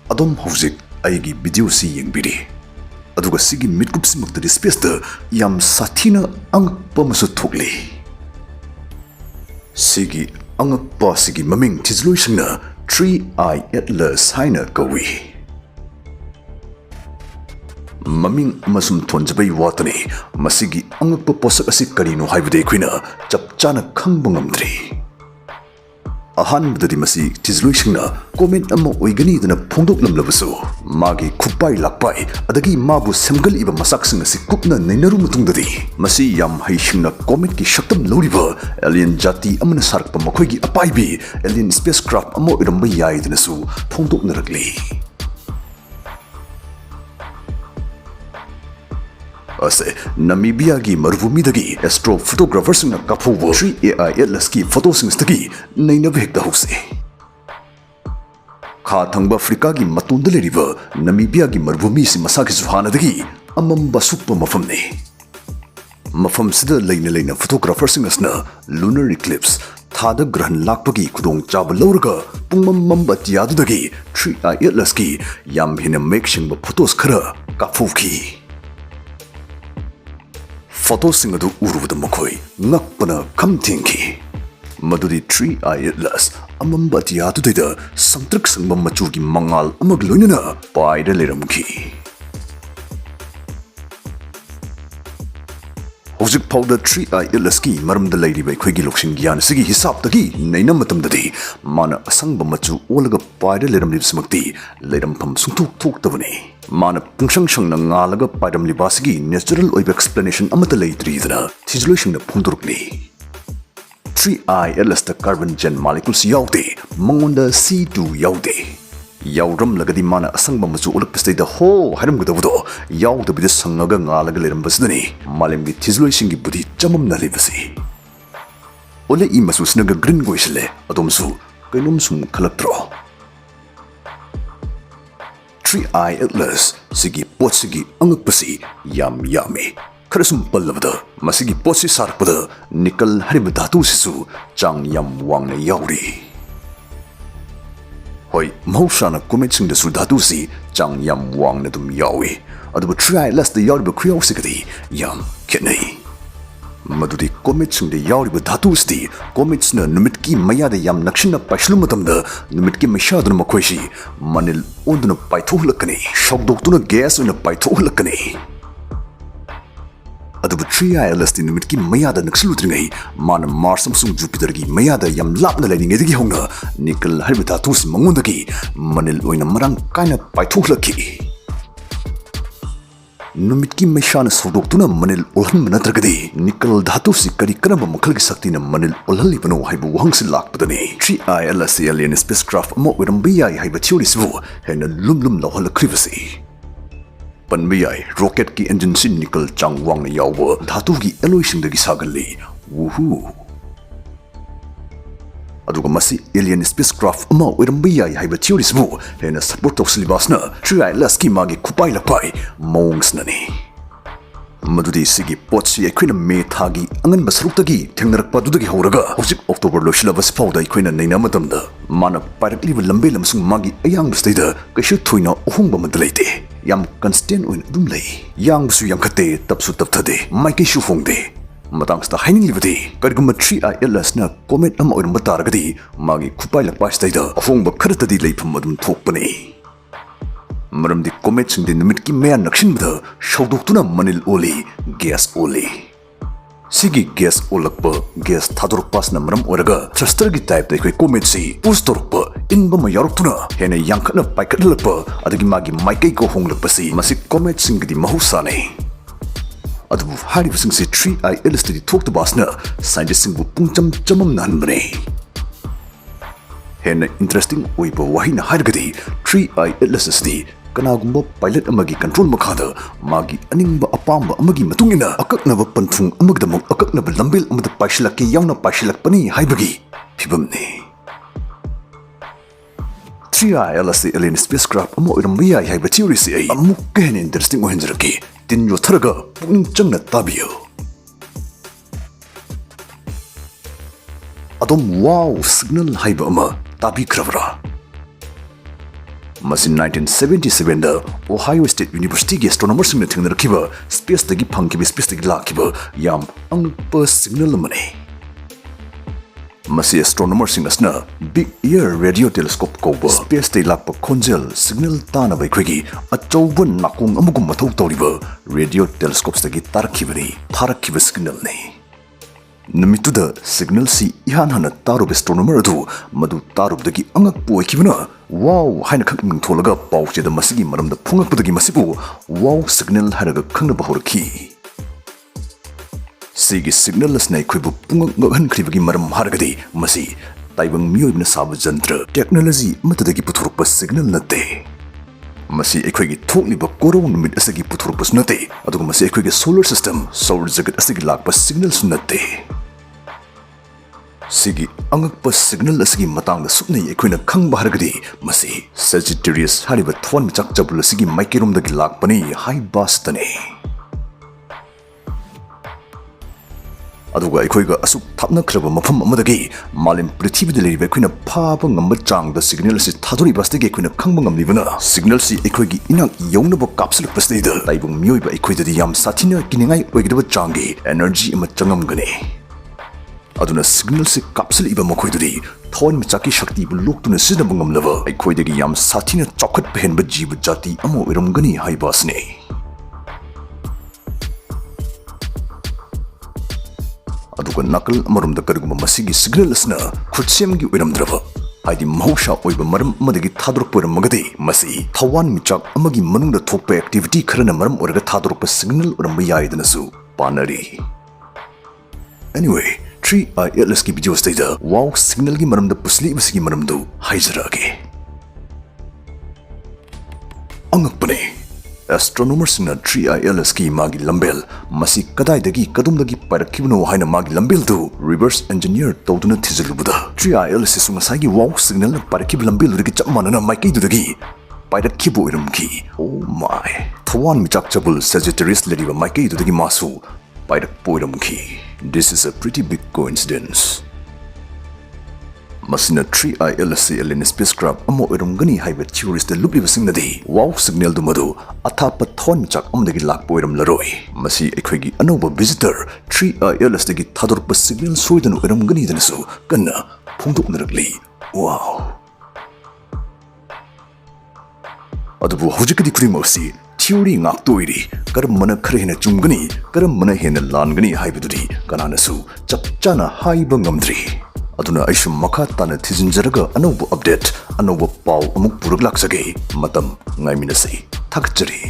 Adom hojik aigi video si yengbiri. Aduga sigi midgup simaktari space da yam sathina angakpa masu thokli. Sigi angakpa sigi maming tizloisingna 3i Atlas haina kawi. Maming amasum thonjabai watani masigi angakpa posak asi karino haibade khina chapchana khangba ngamdri. Ahanbadadi masi tizloisingna Comet ama Oigani dana phongdoklamlabasu magi khupai lakpai adagi mabu semgal iba masaksing asi kupna nainaru mutungdadi masi yam haisingna Comet ki shaktam loriba alien jati amana sarkpa makhoigi apaibi alien spacecraft ama iramba yai dana su phongdoknarakli. Ase Namibia gi marvumi dagi astro photographers na kapuwa 3AI Atlas ki photos dagi naina vekta hose. Kha thangba Africa gi matunda leriba Namibia gi marvumi si masaki suhana dagi amamba sukpa mafamne. Mafam sida leina photographers asna lunar eclipse thada grahan lakpagi khudong chaba lawraga pungmam mambat yadu dagi 3AI Atlas ki yam hina making ba photos khara kapuki. Photos adu urubada makhoi ngakpana khamthengki madudi 3i Atlas amamba tiatu da samtrik sangba machugi mangal amag loinana paida leramki. Hojik powder 3i Atlas ki maramda leiri bai khoigi loksing gyan sigi hisab tagi naina matam dadi mana asangba machu olaga paida leramli smakti leram pham sungthuk thuk tabani. Mana pungsang sang na ngalaga paidam libasigi natural oiba explanation amata leitri dana thijloising na phundurukli. 3i Atlas ta carbon gen molecules yaude mangonda C2 yaude. Yauram lagadi mana asangba machu ulak pistay da ho haram gadabudo yauda bida sangaga ngalaga leram basidani malemgi thijloising gi budi chamam na lebasi. Ole I masu snaga green goisle adomsu kainum sum khalaptro. 3i Atlas sigi potsigi angakpasi yam yami kharasum pallabada masigi potsi sarpada nickel hariba dhatu sisu chang yam wangna yauri. Hoi mausana Comet sing da su dhatu si chang yam wangna dum yawi aduba 3i Atlas da yauriba kriyaw sigadi yam khenai. Madudi Comet sing da yauriba dhatu sti Comets na numit ki maya da yam nakshina paishlu matamda numit ki mashaduna makhoishi manil onduna paithohlakani shokdoktuna gas una paithohlakani. Aduba 3i Atlas di numit ki maya da naksilutringai mana Mars amsung Jupiter gi maya da yam lapna lainingai dagi hongna nickel hariba dhatu si mangondagi manil oina marang kaina paithohlaki. Numit ki maishana sawdoktuna manil olhan manatragadi nickel dhatu si kari karamba makhalgi saktina manil olhali bano haibu wahangsi lakpadani 3i Atlas alien spacecraft ama oirambi yai haiba theory sibu hena lumlum lawhalakribasi. Panbiyai rocket ki engine si nickel changwang na yawwa dhatu gi alloy singdagi sagalli wuhu. Aduga masi alien spacecraft ama oirambi yai haiba theory sibu hena support tawsilibasna 3i Atlas ki magi khupai lapai maungsnani. Madudi sigi potsi akhina me thagi angan basruktagi thengnarakpa dudagi horaga hojik October loshilabas fawda akhina naina matamda mana parakli lambe lamsung magi ayang bstaida kaishu thoina ohungba madlaite yam constant oin dum lei yang su yang khate tapsu tapthade maike shu fongde matangsta haining libadi karguma 3i Atlas na Comet ama oiramba taragadi magi khupai lakpa staida ohungba kharatadi leifam adum thokpani. Maramdi Comet sing di numit ki maya nakshinbada shawdoktuna manil oli gas oli. Sigi gas olakpa gas thadorokpas na maram oraga thruster gi type da Comet si push torokpa inba ma yaroktuna hena yangkhana paikadlakpa adagi magi maikai ko honglakpa si masi Comet sing di mahusane. Adubu hariba sing si 3i Atlas di thokta basna scientist sing bu pungcham chamam nanbane. Hena interesting oiba wahina hargadi 3i Atlas di kanagumba pilot amagi control makhada magi aningba apamba amagi matungina akaknaba panthung amagdamok akaknaba lambil amada paishilaki yauna paishilakpani haibagi phibamne. 3i Atlas alien spacecraft ama oirambi yai haiba theory si ai amuk ken interesting ohenjaraki tin yo tharaga pungning changna tabiyo. Adom wow signal haiba ama tabi kravra. Masi 1977 Ohio State University ge astronomers sing thingna rakhiba space tagi phangkiba space tagi lakhiba yam angpa signal mane. Masi astronomers sing asna big ear radio telescope koba space tay lakpa khonjel signal tana bai khigi achauba nakung amugum mathau tawriba radio telescopes tagi tarkhibani pharakhiba signal ne. Namituda signal si ihan hana tarub astronomer adu madu tarub dagi angak poi kibana wow haina khak ming tholaga pauche da masigi maram da phungak pudagi masibu wow signal haraga khangna bahorki sigi signal asnai khoibu pungak nghan khribagi maram haragadi masi taibang miyobna sab jantra technology matadagi puthurpa signal nate masi ekhoigi thokliba korong numit asagi puthurpa nate aduga masi ekhoigi solar system solar jagat asigi lakpa signal nate Sigi angakpa signal asigi matang da suknai ekhoina khangba haragadi masi Sagittarius hariba thwan michak jabul asigi maikirum dagi lakpani high bastane aduga ekhoiga asuk thapna khraba mafam amadagi malim prithibida leriba ekhoina phaba ngamba changda signal si thaduri bastagi ekhoina khangba ngamlibana signal si ekhoigi inak yownaba kapsul pastida taibung mioiba ekhoidadi yam sathina kiningai oigidaba changi energy ama changamgani aduna signal se capsule iba makhoiduri thon michaki shakti bu loktuna sida bungam lava aikhoidagi yam sathina chokhat pehen ba jibu jati amo iramgani haibasne aduga nakal amarum da karguma masigi signal asna khutsim gi iramdraba haidi mahusha oiba maram madagi thadruk puram magadi masi thawan michak amagi manungda thokpa activity kharana maram oraga thadruk pa signal uramba yaidanasu panari anyway 3ILS की video स्टेजा वाव signal की मरम the पुसली बसगी मरम दो हाइजरागे अंगपने astronomers न 3ILS की मागी लंबेल मसी कदाई दगी कदुम दगी पारखिबनो हाइना मागी लंबेल दो रिवर्स इंजीनियर तौदुना थिजलुबदा 3ILS सुंगसागी वाव सिग्नल न पारखिब लंबेल दगी चममानना माइकई दुदगी पारखिबो इरमकी ओ माय थवान मिचाक चबुल सेजिटेरियस लेडिबा माइकई दुदगी मासु पारखिबो इरमकी This is a pretty big coincidence. Masina 3ILS Alienna spacecraft amo irumgani haiba theories da lubliba singnadi wow signal du madu athapa thon michak amdagi lakpo iram laroi masi ekhoigi anoba visitor 3ILS dagi thadorpa signal soidanu irumgani danasu kanna phungdoknaragli wow adubu hojikadi kurimausi theory ngaktoiri karamana khare hena chungani karamana hena langani haibuduri kananasu chapchana haiba ngamdri aduna aishu makha tana thijinjaraga anobu update anobu paw amuk puruk laksage matam ngaiminasi thakchari